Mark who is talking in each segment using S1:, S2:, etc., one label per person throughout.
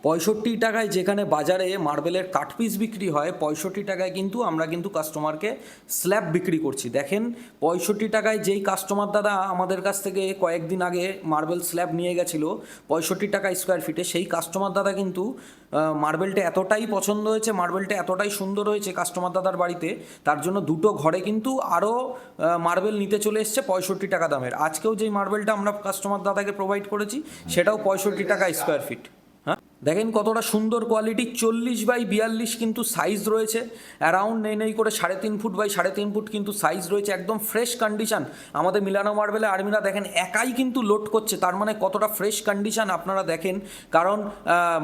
S1: 65 টাকায় যেখানে বাজারে মার্বেলের কাট পিস বিক্রি হয়, 65 টাকায় কিন্তু আমরা কিন্তু কাস্টমারকে স্ল্যাব বিক্রি করছি। দেখেন 65 টাকায় যেই কাস্টমার দাদা আমাদের কাছ থেকে কয়েকদিন আগে মার্বেল স্ল্যাব নিয়ে গেছিলো 65 টাকা স্কোয়ার ফিটে, সেই কাস্টমার দাদা কিন্তু মার্বেলটা এতটাই পছন্দ হয়েছে, মার্বেলটা এতটাই সুন্দর হয়েছে কাস্টমার দাদার বাড়িতে, তার জন্য দুটো ঘরে কিন্তু আরও মার্বেল নিতে চলে এসছে 65 টাকা দামের। আজকেও যেই মার্বেলটা আমরা কাস্টমার দাদাকে প্রোভাইড করেছি সেটাও 65 টাকা স্কোয়ার ফিট। দেখেন কতটা সুন্দর কোয়ালিটি, 40x42 কিন্তু সাইজ রয়েছে, অ্যারাউন্ড নেই করে 3.5 ফুট বাই 3.5 ফুট কিন্তু সাইজ রয়েছে, একদম ফ্রেশ কন্ডিশন। আমাদের মিলানো মার্বেলে আর্মিরা দেখেন একাই কিন্তু লোড করছে, তার মানে কতটা ফ্রেশ কন্ডিশন আপনারা দেখেন, কারণ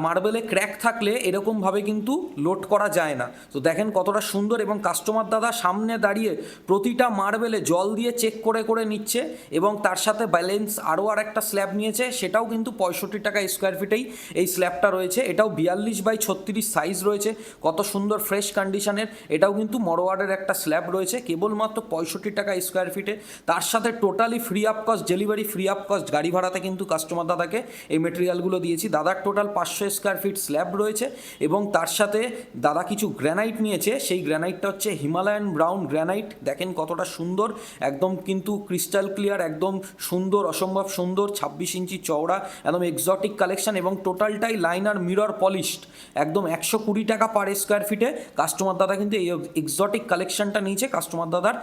S1: মার্বেলে ক্র্যাক থাকলে এরকমভাবে কিন্তু লোড করা যায় না। তো দেখেন কতটা সুন্দর, এবং কাস্টমার দাদা সামনে দাঁড়িয়ে প্রতিটা মার্বেলে জল দিয়ে চেক করে করে নিচ্ছে, এবং তার সাথে ব্যালেন্স আরও একটা স্ল্যাব নিয়েছে, সেটাও কিন্তু 65 টাকা স্কোয়ার ফিটেই এই স্ল্যাবটা রয়েছে। এটাও 42x36 সাইজ রয়েছে, কত সুন্দর ফ্রেশ কন্ডিশনের। এটাও কিন্তু মরোয়ারের একটা স্ল্যাব রয়েছে, কেবলমাত্র 65 টাকা স্কোয়ার ফিটে। তার সাথে totally free of cost delivery, free of cost গাড়ি ভাড়াতে কিন্তু কাস্টমার দাদাকে এই মেটেরিয়ালগুলো দিয়েছি। দাদার টোটাল 500 স্কোয়ার ফিট স্ল্যাব রয়েছে, এবং তার সাথে দাদা কিছু গ্র্যানাইট নিয়েছে। সেই গ্র্যানাইটটা হচ্ছে হিমালয়ান ব্রাউন গ্র্যানাইট। দেখেন কতটা সুন্দর, একদম কিন্তু ক্রিস্টাল ক্লিয়ার, একদম সুন্দর, অসম্ভব সুন্দর, 26 ইঞ্চি চওড়া, একদম এক্সোটিক কালেকশন, এবং টোটালটাই লাইনার মিরর পলিশড, একদম 120 টাকা পার স্কোয়ার ফিটে। কাস্টমার দাদা কিন্তু এই এক্সোটিক কালেকশনটা নিয়েছে কাস্টমার দাদার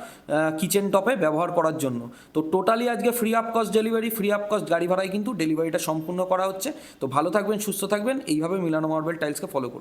S1: কিচেন টপে ব্যবহার করার জন্য। তো টোটালি আজকে free of cost delivery, free of cost গাড়ি ভাড়ায় কিন্তু ডেলিভারিটা সম্পূর্ণ করা হচ্ছে। তো ভালো থাকবেন, সুস্থ থাকবেন, এইভাবে মিলানো মার্বেল টাইলসকে ফলো করুন।